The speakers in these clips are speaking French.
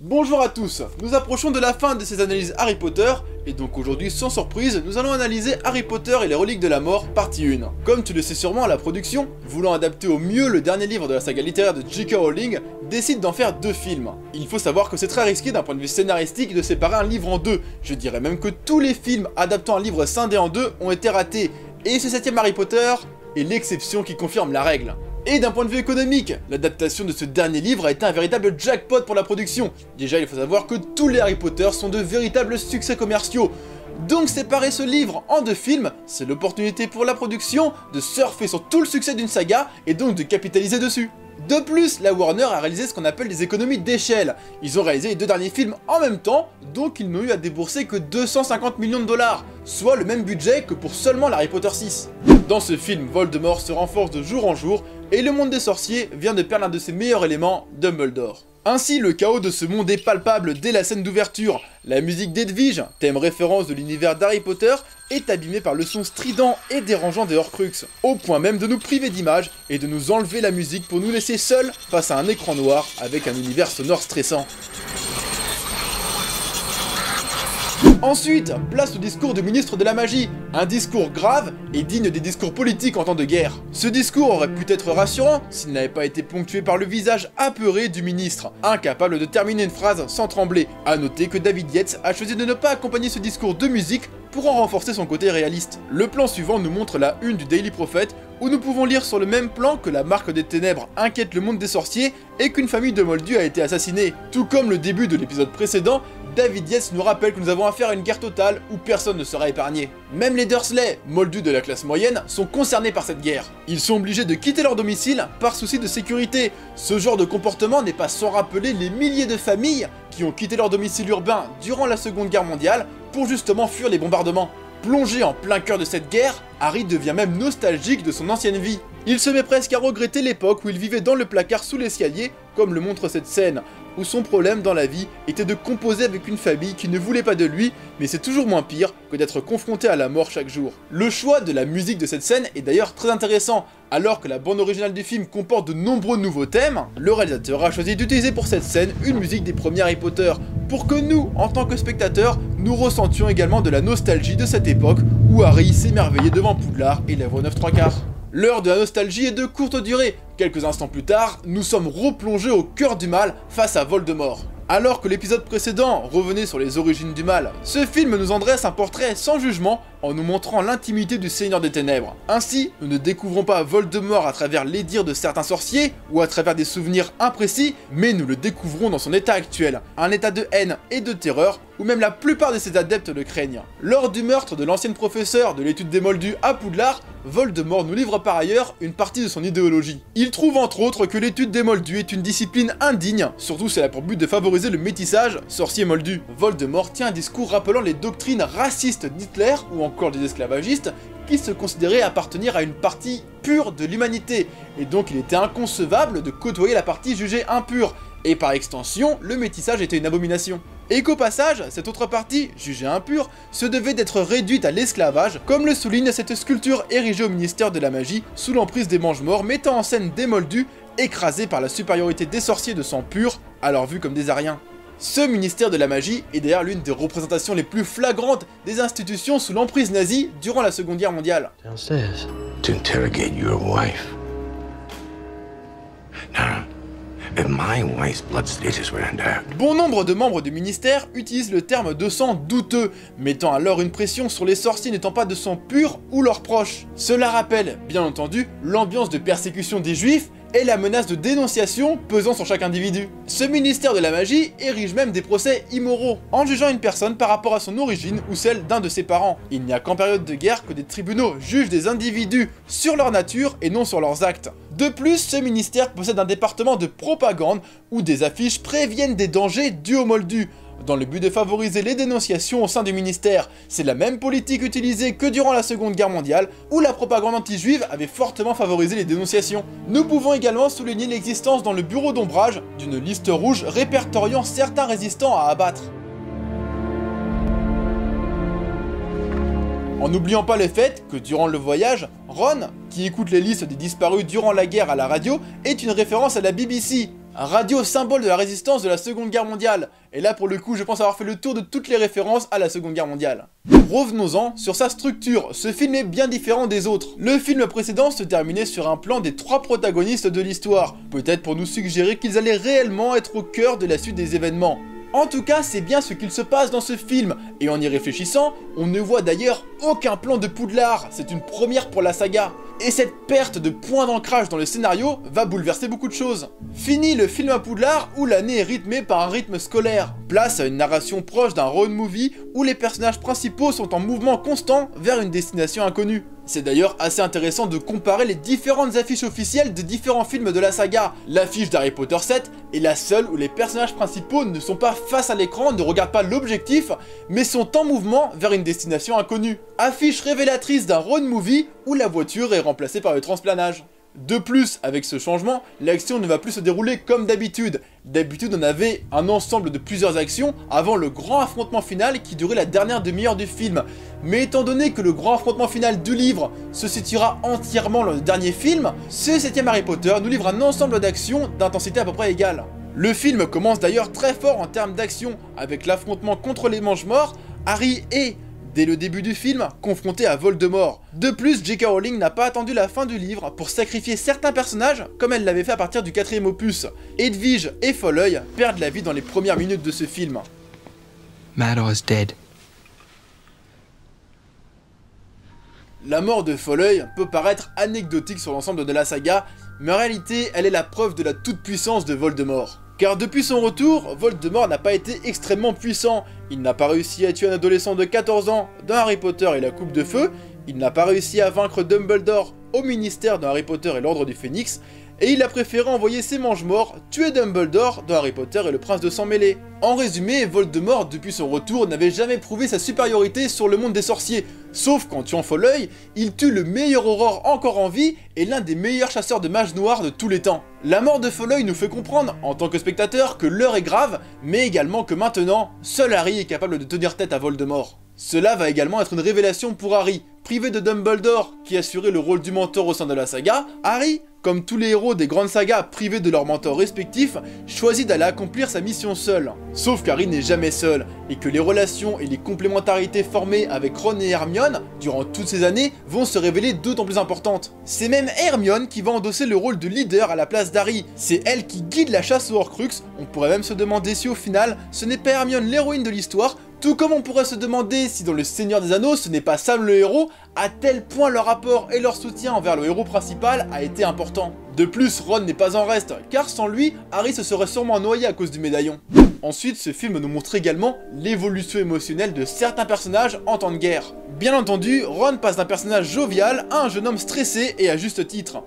Bonjour à tous, nous approchons de la fin de ces analyses Harry Potter, et donc aujourd'hui, sans surprise, nous allons analyser Harry Potter et les reliques de la mort, partie 1. Comme tu le sais sûrement, la production, voulant adapter au mieux le dernier livre de la saga littéraire de J.K. Rowling, décide d'en faire 2 films. Il faut savoir que c'est très risqué d'un point de vue scénaristique de séparer un livre en 2, je dirais même que tous les films adaptant un livre scindé en 2 ont été ratés, et ce 7ème Harry Potter est l'exception qui confirme la règle. Et d'un point de vue économique, l'adaptation de ce dernier livre a été un véritable jackpot pour la production. Déjà, il faut savoir que tous les Harry Potter sont de véritables succès commerciaux. Donc séparer ce livre en 2 films, c'est l'opportunité pour la production de surfer sur tout le succès d'une saga et donc de capitaliser dessus. De plus, la Warner a réalisé ce qu'on appelle des économies d'échelle. Ils ont réalisé les 2 derniers films en même temps, donc ils n'ont eu à débourser que 250 millions de dollars, soit le même budget que pour seulement l'Harry Potter 6. Dans ce film, Voldemort se renforce de jour en jour, et le monde des sorciers vient de perdre l'un de ses meilleurs éléments, Dumbledore. Ainsi, le chaos de ce monde est palpable dès la scène d'ouverture. La musique d'Edwige, thème référence de l'univers d'Harry Potter, est abîmée par le son strident et dérangeant des Horcruxes, au point même de nous priver d'images et de nous enlever la musique pour nous laisser seuls face à un écran noir avec un univers sonore stressant. Ensuite, place au discours du ministre de la Magie, un discours grave et digne des discours politiques en temps de guerre. Ce discours aurait pu être rassurant s'il n'avait pas été ponctué par le visage apeuré du ministre, incapable de terminer une phrase sans trembler. A noter que David Yates a choisi de ne pas accompagner ce discours de musique pour en renforcer son côté réaliste. Le plan suivant nous montre la une du Daily Prophet, où nous pouvons lire sur le même plan que la marque des ténèbres inquiète le monde des sorciers et qu'une famille de Moldus a été assassinée. Tout comme le début de l'épisode précédent, David Yates nous rappelle que nous avons affaire à une guerre totale où personne ne sera épargné. Même les Dursley, Moldus de la classe moyenne, sont concernés par cette guerre. Ils sont obligés de quitter leur domicile par souci de sécurité. Ce genre de comportement n'est pas sans rappeler les milliers de familles qui ont quitté leur domicile urbain durant la Seconde Guerre mondiale pour justement fuir les bombardements. Plongé en plein cœur de cette guerre, Harry devient même nostalgique de son ancienne vie. Il se met presque à regretter l'époque où il vivait dans le placard sous l'escalier, comme le montre cette scène, où son problème dans la vie était de composer avec une famille qui ne voulait pas de lui, mais c'est toujours moins pire que d'être confronté à la mort chaque jour. Le choix de la musique de cette scène est d'ailleurs très intéressant. Alors que la bande originale du film comporte de nombreux nouveaux thèmes, le réalisateur a choisi d'utiliser pour cette scène une musique des premiers Harry Potter, pour que nous, en tant que spectateurs, nous ressentions également de la nostalgie de cette époque où Harry s'émerveillait devant Poudlard et l'œuvre 9 3/4. L'heure de la nostalgie est de courte durée. Quelques instants plus tard, nous sommes replongés au cœur du mal face à Voldemort. Alors que l'épisode précédent revenait sur les origines du mal, ce film nous en dresse un portrait sans jugement en nous montrant l'intimité du Seigneur des Ténèbres. Ainsi, nous ne découvrons pas Voldemort à travers les dires de certains sorciers ou à travers des souvenirs imprécis, mais nous le découvrons dans son état actuel, un état de haine et de terreur où même la plupart de ses adeptes le craignent. Lors du meurtre de l'ancienne professeure de l'étude des Moldus à Poudlard, Voldemort nous livre par ailleurs une partie de son idéologie. Il trouve entre autres que l'étude des Moldus est une discipline indigne, surtout si elle a pour but de favoriser le métissage sorcier-moldu. Voldemort tient un discours rappelant les doctrines racistes d'Hitler ou encore des esclavagistes qui se considéraient appartenir à une partie pure de l'humanité, et donc il était inconcevable de côtoyer la partie jugée impure, et par extension, le métissage était une abomination. Et qu'au passage, cette autre partie, jugée impure, se devait d'être réduite à l'esclavage, comme le souligne cette sculpture érigée au ministère de la Magie, sous l'emprise des Mange-Morts, mettant en scène des Moldus, écrasés par la supériorité des sorciers de sang pur, alors vus comme des Ariens. Ce ministère de la Magie est d'ailleurs l'une des représentations les plus flagrantes des institutions sous l'emprise nazie durant la Seconde Guerre mondiale. Downstairs. To interrogate your wife. Now, if my wife's blood stitches were under. Bon nombre de membres du ministère utilisent le terme de sang douteux, mettant alors une pression sur les sorciers n'étant pas de sang pur ou leurs proches. Cela rappelle, bien entendu, l'ambiance de persécution des juifs et la menace de dénonciation pesant sur chaque individu. Ce ministère de la Magie érige même des procès immoraux, en jugeant une personne par rapport à son origine ou celle d'un de ses parents. Il n'y a qu'en période de guerre que des tribunaux jugent des individus sur leur nature et non sur leurs actes. De plus, ce ministère possède un département de propagande où des affiches préviennent des dangers dus aux Moldus, dans le but de favoriser les dénonciations au sein du ministère. C'est la même politique utilisée que durant la Seconde Guerre mondiale, où la propagande anti-juive avait fortement favorisé les dénonciations. Nous pouvons également souligner l'existence dans le bureau d'ombrage d'une liste rouge répertoriant certains résistants à abattre. En n'oubliant pas le fait que durant le voyage, Ron, qui écoute les listes des disparus durant la guerre à la radio, est une référence à la BBC. Radio symbole de la résistance de la Seconde Guerre mondiale. Et là pour le coup je pense avoir fait le tour de toutes les références à la Seconde Guerre mondiale. Revenons-en sur sa structure, ce film est bien différent des autres. Le film précédent se terminait sur un plan des 3 protagonistes de l'histoire, peut-être pour nous suggérer qu'ils allaient réellement être au cœur de la suite des événements. En tout cas, c'est bien ce qu'il se passe dans ce film, et en y réfléchissant, on ne voit d'ailleurs aucun plan de Poudlard, c'est une première pour la saga. Et cette perte de point d'ancrage dans le scénario va bouleverser beaucoup de choses. Fini le film à Poudlard où l'année est rythmée par un rythme scolaire. Place à une narration proche d'un road movie où les personnages principaux sont en mouvement constant vers une destination inconnue. C'est d'ailleurs assez intéressant de comparer les différentes affiches officielles de différents films de la saga. L'affiche d'Harry Potter 7 est la seule où les personnages principaux ne sont pas face à l'écran, ne regardent pas l'objectif, mais sont en mouvement vers une destination inconnue. Affiche révélatrice d'un road movie où la voiture est remplacée par le transplanage. De plus, avec ce changement, l'action ne va plus se dérouler comme d'habitude. D'habitude, on avait un ensemble de plusieurs actions avant le grand affrontement final qui durait la dernière demi-heure du film. Mais étant donné que le grand affrontement final du livre se situera entièrement dans le dernier film, ce 7ème Harry Potter nous livre un ensemble d'actions d'intensité à peu près égale. Le film commence d'ailleurs très fort en termes d'action, avec l'affrontement contre les Mange-Morts. Harry est, dès le début du film, confronté à Voldemort. De plus, J.K. Rowling n'a pas attendu la fin du livre pour sacrifier certains personnages comme elle l'avait fait à partir du 4ème opus. Edwige et Folleuil perdent la vie dans les premières minutes de ce film. Mad Eye's dead. La mort de Folleuil peut paraître anecdotique sur l'ensemble de la saga, mais en réalité, elle est la preuve de la toute-puissance de Voldemort. Car depuis son retour, Voldemort n'a pas été extrêmement puissant. Il n'a pas réussi à tuer un adolescent de 14 ans dans Harry Potter et la Coupe de Feu, il n'a pas réussi à vaincre Dumbledore au ministère dans Harry Potter et l'Ordre du Phénix, et il a préféré envoyer ses Mange-Morts tuer Dumbledore dans Harry Potter et le Prince de Sang Mêlé. En résumé, Voldemort, depuis son retour, n'avait jamais prouvé sa supériorité sur le monde des sorciers, sauf qu'en tuant Folleuil, il tue le meilleur Aurore encore en vie et l'un des meilleurs chasseurs de mages noirs de tous les temps. La mort de Folleuil nous fait comprendre, en tant que spectateur, que l'heure est grave, mais également que maintenant, seul Harry est capable de tenir tête à Voldemort. Cela va également être une révélation pour Harry. Privé de Dumbledore, qui assurait le rôle du mentor au sein de la saga, Harry, comme tous les héros des grandes sagas privés de leurs mentors respectifs, choisit d'aller accomplir sa mission seul. Sauf qu'Harry n'est jamais seul, et que les relations et les complémentarités formées avec Ron et Hermione, durant toutes ces années, vont se révéler d'autant plus importantes. C'est même Hermione qui va endosser le rôle de leader à la place d'Harry, c'est elle qui guide la chasse aux Horcruxes, on pourrait même se demander si au final, ce n'est pas Hermione l'héroïne de l'histoire, tout comme on pourrait se demander si dans le Seigneur des Anneaux ce n'est pas Sam le héros, à tel point leur apport et leur soutien envers le héros principal a été important. De plus, Ron n'est pas en reste, car sans lui, Harry se serait sûrement noyé à cause du médaillon. Ensuite, ce film nous montre également l'évolution émotionnelle de certains personnages en temps de guerre. Bien entendu, Ron passe d'un personnage jovial à un jeune homme stressé et à juste titre.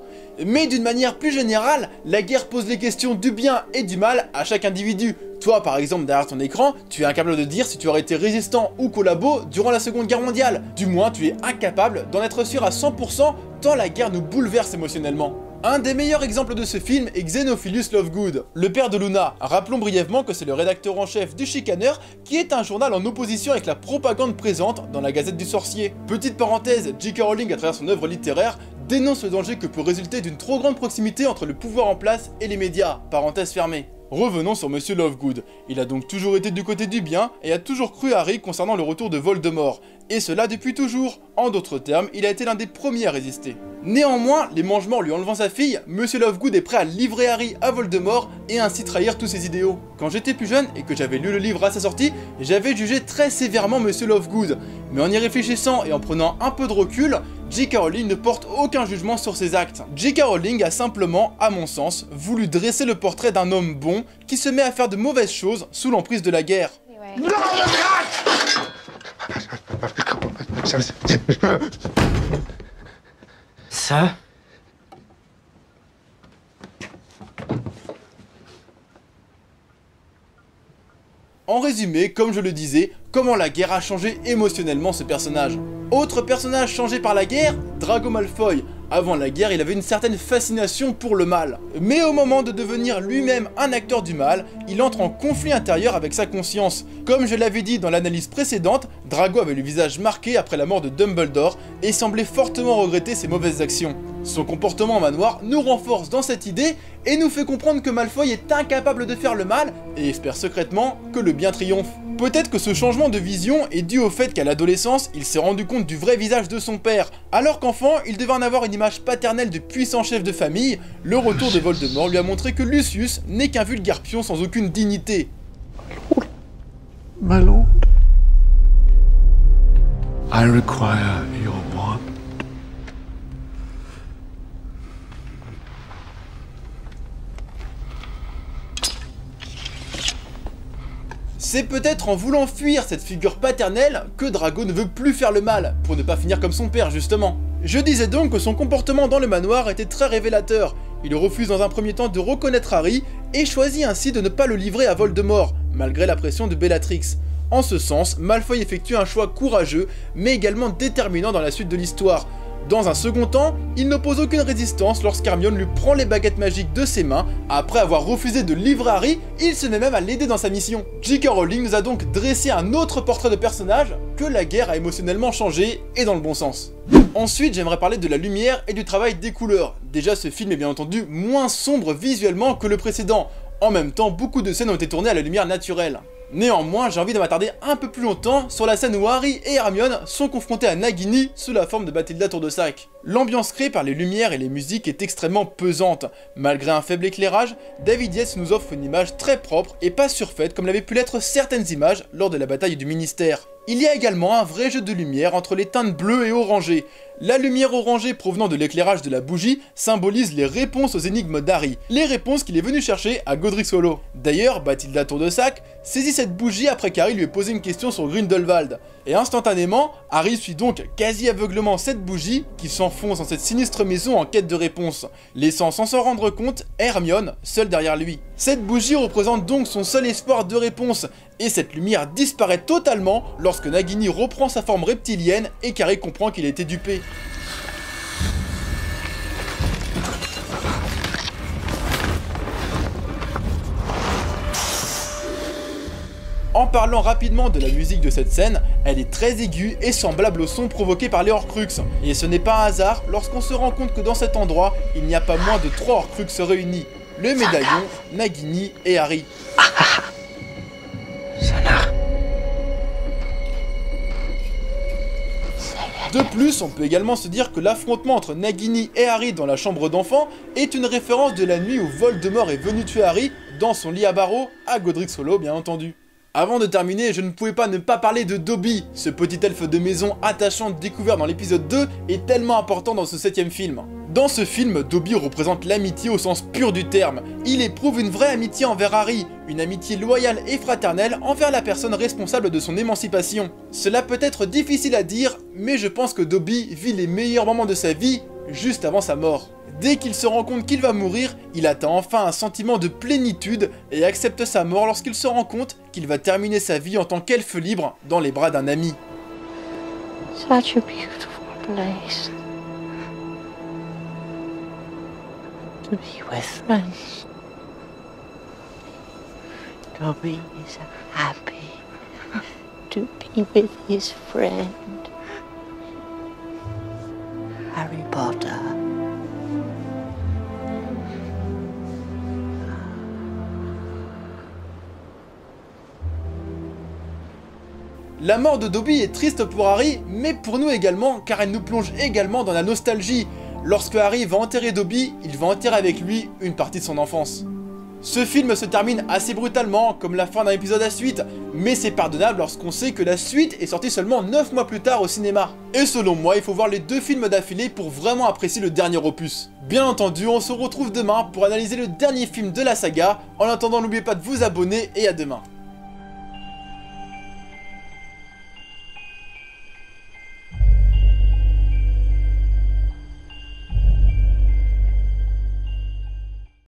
Mais d'une manière plus générale, la guerre pose les questions du bien et du mal à chaque individu. Toi, par exemple, derrière ton écran, tu es incapable de dire si tu aurais été résistant ou collabo durant la Seconde Guerre mondiale. Du moins, tu es incapable d'en être sûr à 100% tant la guerre nous bouleverse émotionnellement. Un des meilleurs exemples de ce film est Xenophilius Lovegood, le père de Luna. Rappelons brièvement que c'est le rédacteur en chef du Chicaneur, qui est un journal en opposition avec la propagande présente dans la Gazette du Sorcier. Petite parenthèse, J.K. Rowling, à travers son œuvre littéraire, dénonce le danger que peut résulter d'une trop grande proximité entre le pouvoir en place et les médias. Parenthèse fermée. Revenons sur Monsieur Lovegood. Il a donc toujours été du côté du bien et a toujours cru à Harry concernant le retour de Voldemort. Et cela depuis toujours. En d'autres termes, il a été l'un des premiers à résister. Néanmoins, les Mange-Morts lui enlevant sa fille, Monsieur Lovegood est prêt à livrer Harry à Voldemort et ainsi trahir tous ses idéaux. Quand j'étais plus jeune et que j'avais lu le livre à sa sortie, j'avais jugé très sévèrement Monsieur Lovegood. Mais en y réfléchissant et en prenant un peu de recul, J.K. Rowling ne porte aucun jugement sur ses actes. J.K. Rowling a simplement, à mon sens, voulu dresser le portrait d'un homme bon qui se met à faire de mauvaises choses sous l'emprise de la guerre. Ça? En résumé, comme je le disais, comment la guerre a changé émotionnellement ce personnage. Autre personnage changé par la guerre, Drago Malfoy. Avant la guerre, il avait une certaine fascination pour le mal. Mais au moment de devenir lui-même un acteur du mal, il entre en conflit intérieur avec sa conscience. Comme je l'avais dit dans l'analyse précédente, Drago avait le visage marqué après la mort de Dumbledore et semblait fortement regretter ses mauvaises actions. Son comportement en manoir nous renforce dans cette idée et nous fait comprendre que Malfoy est incapable de faire le mal et espère secrètement que le bien triomphe. Peut-être que ce changement de vision est dû au fait qu'à l'adolescence, il s'est rendu compte du vrai visage de son père. Alors qu'enfant, il devait en avoir une image paternelle de puissant chef de famille, le retour de Voldemort lui a montré que Lucius n'est qu'un vulgaire pion sans aucune dignité. My lord, I require your wand. C'est peut-être en voulant fuir cette figure paternelle que Drago ne veut plus faire le mal, pour ne pas finir comme son père justement. Je disais donc que son comportement dans le manoir était très révélateur. Il refuse dans un premier temps de reconnaître Harry et choisit ainsi de ne pas le livrer à Voldemort, malgré la pression de Bellatrix. En ce sens, Malfoy effectue un choix courageux, mais également déterminant dans la suite de l'histoire. Dans un second temps, il n'oppose aucune résistance lorsqu'Hermione lui prend les baguettes magiques de ses mains. Après avoir refusé de livrer Harry, il se met même à l'aider dans sa mission. J.K. Rowling nous a donc dressé un autre portrait de personnage que la guerre a émotionnellement changé, et dans le bon sens. Ensuite, j'aimerais parler de la lumière et du travail des couleurs. Déjà, ce film est bien entendu moins sombre visuellement que le précédent. En même temps, beaucoup de scènes ont été tournées à la lumière naturelle. Néanmoins, j'ai envie de m'attarder un peu plus longtemps sur la scène où Harry et Hermione sont confrontés à Nagini sous la forme de Bathilda Tour-de-Sac. L'ambiance créée par les lumières et les musiques est extrêmement pesante. Malgré un faible éclairage, David Yates nous offre une image très propre et pas surfaite comme l'avaient pu l'être certaines images lors de la bataille du Ministère. Il y a également un vrai jeu de lumière entre les teintes bleues et orangées. La lumière orangée provenant de l'éclairage de la bougie symbolise les réponses aux énigmes d'Harry, les réponses qu'il est venu chercher à Godric's Hollow. D'ailleurs, Bathilda Tour-de-Sac saisit cette bougie après qu'Harry lui ait posé une question sur Grindelwald. Et instantanément, Harry suit donc quasi aveuglement cette bougie qui s'enfonce dans cette sinistre maison en quête de réponse, laissant sans s'en rendre compte Hermione seule derrière lui. Cette bougie représente donc son seul espoir de réponse, et cette lumière disparaît totalement lorsque Nagini reprend sa forme reptilienne et qu'Harry comprend qu'il a été dupé. En parlant rapidement de la musique de cette scène, elle est très aiguë et semblable au son provoqué par les Horcruxes. Et ce n'est pas un hasard lorsqu'on se rend compte que dans cet endroit, il n'y a pas moins de 3 Horcruxes réunis. Le Médaillon, Nagini et Harry. De plus, on peut également se dire que l'affrontement entre Nagini et Harry dans la chambre d'enfant est une référence de la nuit où Voldemort est venu tuer Harry dans son lit à barreaux, à Godric's Hollow bien entendu. Avant de terminer, je ne pouvais pas ne pas parler de Dobby, ce petit elfe de maison attachant découvert dans l'épisode 2 est tellement important dans ce 7ème film. Dans ce film, Dobby représente l'amitié au sens pur du terme. Il éprouve une vraie amitié envers Harry, une amitié loyale et fraternelle envers la personne responsable de son émancipation. Cela peut être difficile à dire, mais je pense que Dobby vit les meilleurs moments de sa vie juste avant sa mort. Dès qu'il se rend compte qu'il va mourir, il atteint enfin un sentiment de plénitude et accepte sa mort lorsqu'il se rend compte qu'il va terminer sa vie en tant qu'elfe libre dans les bras d'un ami. Such a beautiful place to be with friends. Dobby is happy to be with his friend, Harry Potter. La mort de Dobby est triste pour Harry, mais pour nous également, car elle nous plonge également dans la nostalgie. Lorsque Harry va enterrer Dobby, il va enterrer avec lui une partie de son enfance. Ce film se termine assez brutalement, comme la fin d'un épisode à suite, mais c'est pardonnable lorsqu'on sait que la suite est sortie seulement 9 mois plus tard au cinéma. Et selon moi, il faut voir les 2 films d'affilée pour vraiment apprécier le dernier opus. Bien entendu, on se retrouve demain pour analyser le dernier film de la saga. En attendant, n'oubliez pas de vous abonner et à demain.